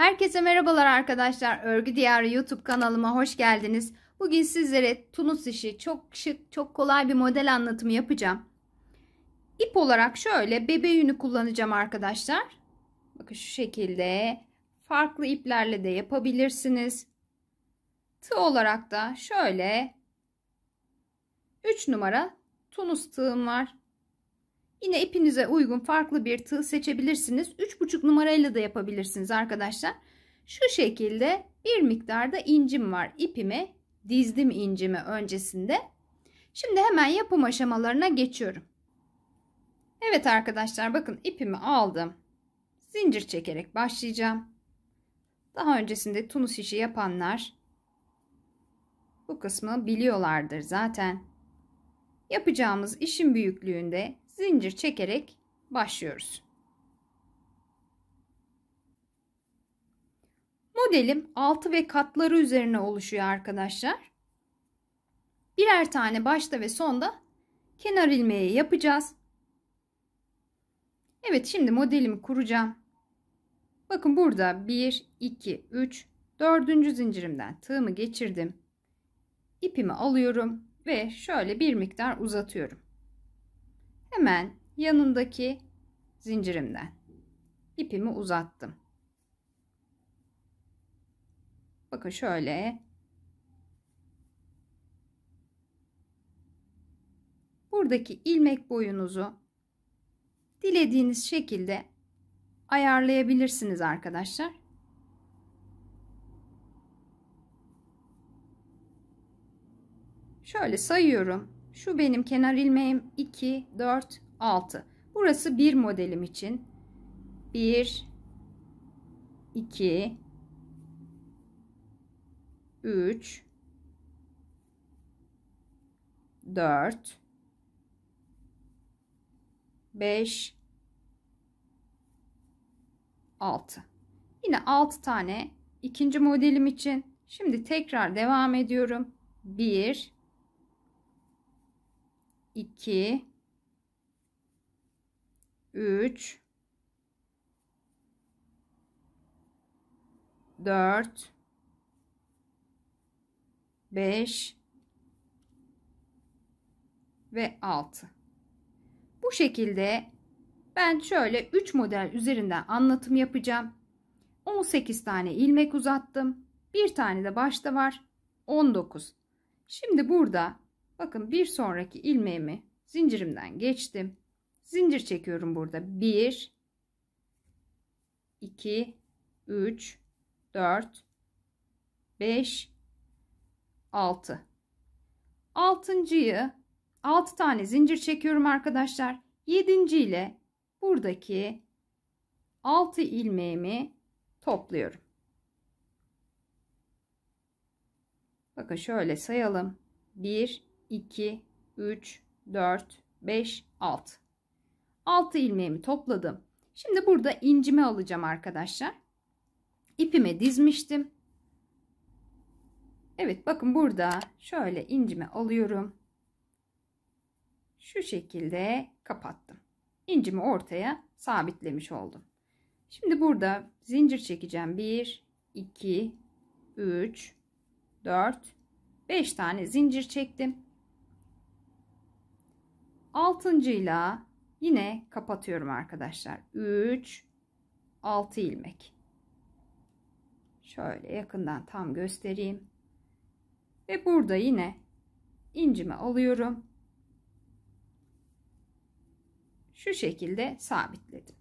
Herkese merhabalar arkadaşlar. Örgü Diyarı YouTube kanalıma hoş geldiniz. Bugün sizlere tunus işi çok şık, çok kolay bir model anlatımı yapacağım. İp olarak şöyle bebe yünü kullanacağım arkadaşlar. Bakın şu şekilde farklı iplerle de yapabilirsiniz. Tığ olarak da şöyle 3 numara tunus tığım var. Yine ipinize uygun farklı bir tığ seçebilirsiniz. 3,5 numarayla da yapabilirsiniz arkadaşlar. Şu şekilde bir miktarda incim var. İpimi dizdim incimi öncesinde. Şimdi hemen yapım aşamalarına geçiyorum. Evet arkadaşlar, bakın ipimi aldım. Zincir çekerek başlayacağım. Daha öncesinde tunus işi yapanlar bu kısmı biliyorlardır zaten. Yapacağımız işin büyüklüğünde zincir çekerek başlıyoruz. Modelim altı ve katları üzerine oluşuyor arkadaşlar. Birer tane başta ve sonda kenar ilmeği yapacağız. Evet, şimdi modelimi kuracağım. Bakın burada 1, 2, 3, 4. zincirimden tığımı geçirdim. İpimi alıyorum ve şöyle bir miktar uzatıyorum. Hemen yanındaki zincirimden ipimi uzattım. Bakın şöyle. Buradaki ilmek boyunuzu dilediğiniz şekilde ayarlayabilirsiniz arkadaşlar. Şöyle sayıyorum. Şu benim kenar ilmeğim 2, 4, 6. Burası bir modelim için. 1, 2, 3, 4, 5, 6. Yine 6 tane ikinci modelim için. Şimdi tekrar devam ediyorum. 1, 2, 3, 4, 5 ve 6. Bu şekilde ben şöyle 3 model üzerinden anlatım yapacağım. 18 tane ilmek uzattım. Bir tane de başta var. 19. Şimdi burada bakın bir sonraki ilmeğimi zincirimden geçtim. Zincir çekiyorum burada. 1, 2, 3, 4, 5, 6. 6.'yı 6 tane zincir çekiyorum arkadaşlar. 7. ile buradaki 6 ilmeğimi topluyorum. Bakın şöyle sayalım. 1, 2, 3, 4, 5, 6. 6 ilmeğimi topladım. Şimdi burada incimi alacağım arkadaşlar. İpimi dizmiştim. Evet, bakın burada şöyle incimi alıyorum. Şu şekilde kapattım. İncimi ortaya sabitlemiş oldum. Şimdi burada zincir çekeceğim. 1, 2, 3, 4, 5 tane zincir çektim. 6.'yla yine kapatıyorum arkadaşlar. 3, 6 ilmek. Şöyle yakından tam göstereyim. Ve burada yine incimi alıyorum. Şu şekilde sabitledim.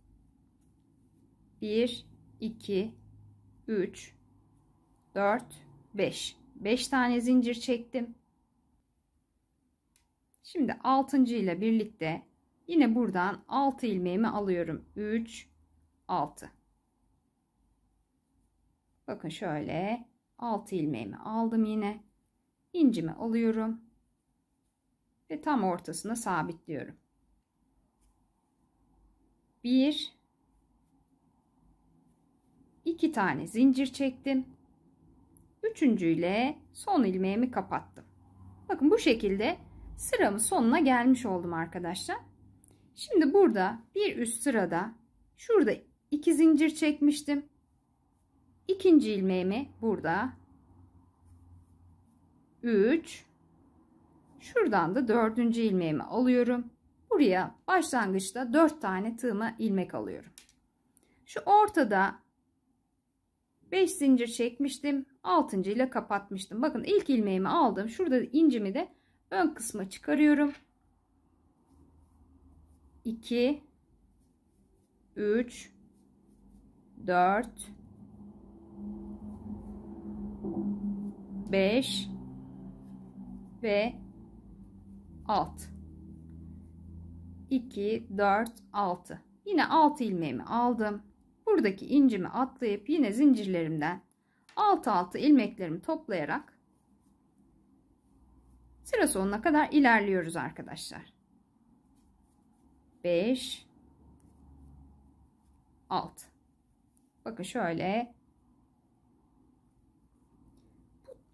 1, 2, 3, 4, 5. 5 tane zincir çektim. Şimdi 6. ile birlikte yine buradan 6 ilmeğimi alıyorum. 3, 6. Bakın şöyle 6 ilmeğimi aldım yine. İncimi alıyorum. Ve tam ortasına sabitliyorum. 1, 2 tane zincir çektim. 3. ile son ilmeğimi kapattım. Bakın bu şekilde sıramın sonuna gelmiş oldum arkadaşlar. Şimdi burada bir üst sırada şurada 2 zincir çekmiştim. İkinci ilmeğimi burada 3, şuradan da dördüncü ilmeğimi alıyorum. Buraya başlangıçta 4 tane tığıma ilmek alıyorum. Şu ortada 5 zincir çekmiştim. 6. ile kapatmıştım. Bakın ilk ilmeğimi aldım. Şurada incimi de ön kısma çıkarıyorum. 2, 3, 4, 5 ve 6. 2, 4, 6. Yine 6 ilmeğimi aldım. Buradaki incimi atlayıp yine zincirlerimden alt ilmeklerimi toplayarak sıra sonuna kadar ilerliyoruz arkadaşlar. 5, 6. Bakın şöyle.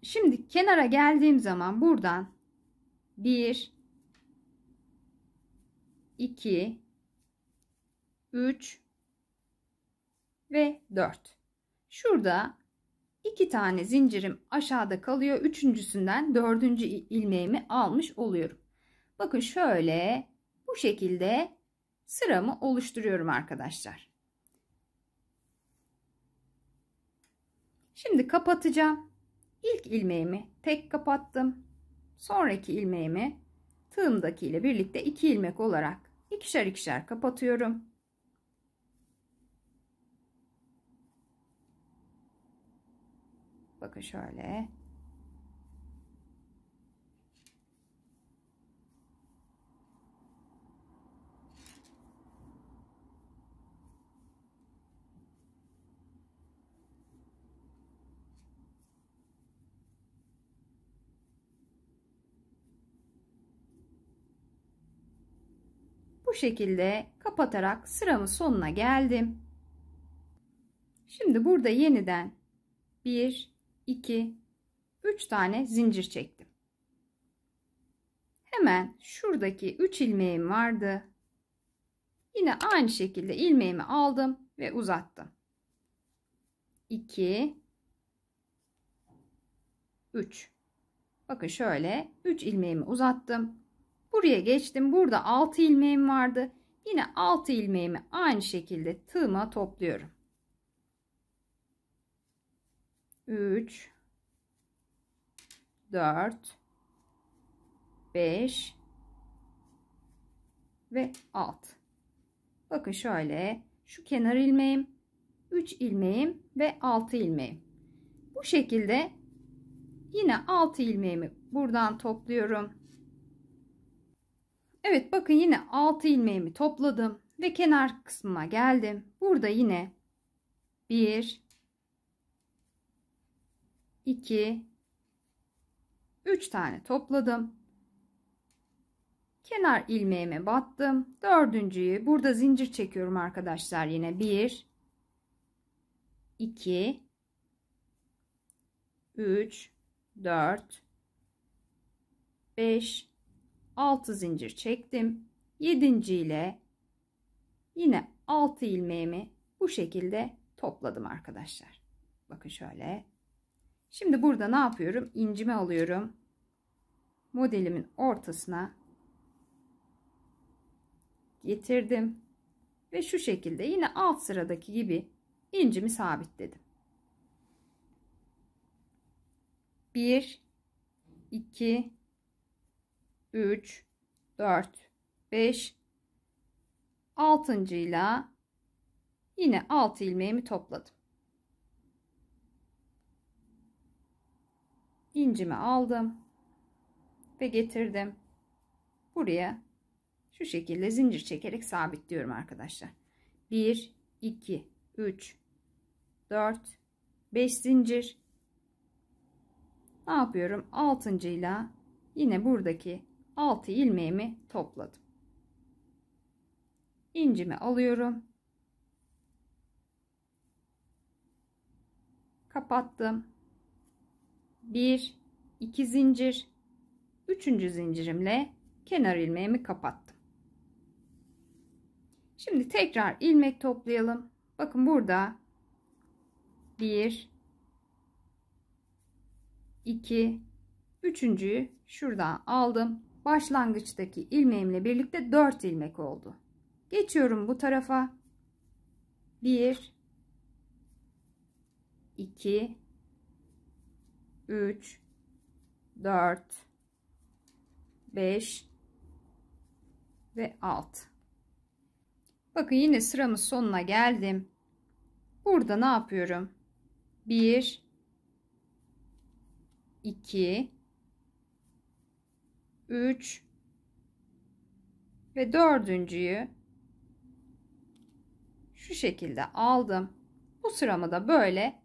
Şimdi kenara geldiğim zaman buradan 1, 2, 3 ve 4. Şurada 2 tane zincirim aşağıda kalıyor. Üçüncüsünden dördüncü ilmeğimi almış oluyorum. Bakın şöyle bu şekilde sıramı oluşturuyorum arkadaşlar. Şimdi kapatacağım. İlk ilmeğimi tek kapattım. Sonraki ilmeğimi tığımdaki ile birlikte 2 ilmek olarak ikişer ikişer kapatıyorum. Bakın şöyle. Bu şekilde kapatarak sıramın sonuna geldim. Şimdi burada yeniden 1, 2, 3 tane zincir çektim. Hemen şuradaki 3 ilmeğim vardı. Yine aynı şekilde ilmeğimi aldım ve uzattım. 2, 3. Bakın şöyle 3 ilmeğimi uzattım. Buraya geçtim. Burada 6 ilmeğim vardı. Yine 6 ilmeğimi aynı şekilde tığıma topluyorum. 3, 4, 5 ve 6. Bakın şöyle şu kenar ilmeğim, 3 ilmeğim ve 6 ilmeğim. Bu şekilde yine 6 ilmeğimi buradan topluyorum. Evet bakın yine 6 ilmeğimi topladım ve kenar kısmıma geldim. Burada yine 1, 2, 3 tane topladım. Kenar ilmeğime battım. Dördüncüyü burada zincir çekiyorum arkadaşlar. Yine 1, 2, 3, 4, 5, 6 zincir çektim. 7. ile yine 6 ilmeğimi bu şekilde topladım arkadaşlar. Bakın şöyle. Şimdi burada ne yapıyorum? İncimi alıyorum. Modelimin ortasına getirdim. Ve şu şekilde yine alt sıradaki gibi incimi sabitledim. 1, 2, 3, 4, 5, 6. ile yine 6 ilmeğimi topladım. İncimi aldım ve getirdim. Buraya şu şekilde zincir çekerek sabitliyorum arkadaşlar. 1, 2, 3, 4, 5 zincir. Ne yapıyorum? 6. ile yine buradaki 6 ilmeğimi topladım. İncimi alıyorum. Kapattım. 1, 2 zincir. 3. zincirimle kenar ilmeğimi kapattım. Şimdi tekrar ilmek toplayalım. Bakın burada 1 2 üçüncüyü şuradan aldım. Başlangıçtaki ilmeğimle birlikte 4 ilmek oldu. Geçiyorum bu tarafa. 1 2 3 4 5 ve 6. Bakın yine sıramız sonuna geldim. Burada ne yapıyorum? 1 2 3 ve dördüncüyü şu şekilde aldım. Bu sıramı da böyle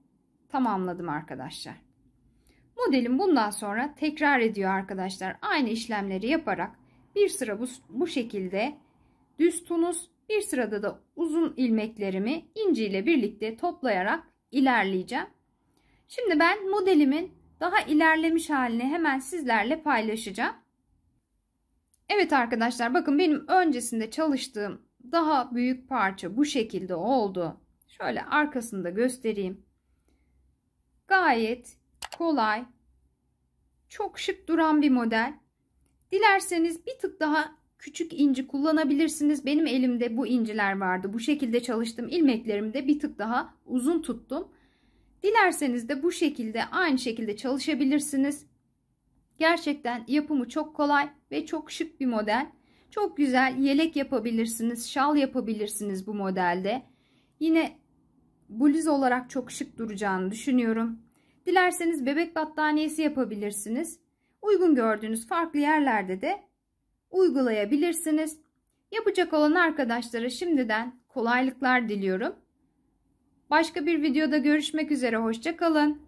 tamamladım arkadaşlar. Modelim bundan sonra tekrar ediyor arkadaşlar. Aynı işlemleri yaparak bir sıra bu şekilde düz tunus, bir sırada da uzun ilmeklerimi inci ile birlikte toplayarak ilerleyeceğim. Şimdi ben modelimin daha ilerlemiş halini hemen sizlerle paylaşacağım. Evet arkadaşlar, bakın benim öncesinde çalıştığım daha büyük parça bu şekilde oldu. Şöyle arkasını da göstereyim. Gayet kolay, çok şık duran bir model. Dilerseniz bir tık daha küçük inci kullanabilirsiniz. Benim elimde bu inciler vardı. Bu şekilde çalıştım. İlmeklerimi de bir tık daha uzun tuttum. Dilerseniz de bu şekilde aynı şekilde çalışabilirsiniz. Gerçekten yapımı çok kolay ve çok şık bir model. Çok güzel yelek yapabilirsiniz, şal yapabilirsiniz bu modelde. Yine bluz olarak çok şık duracağını düşünüyorum. Dilerseniz bebek battaniyesi yapabilirsiniz. Uygun gördüğünüz farklı yerlerde de uygulayabilirsiniz. Yapacak olan arkadaşlara şimdiden kolaylıklar diliyorum. Başka bir videoda görüşmek üzere. Hoşça kalın.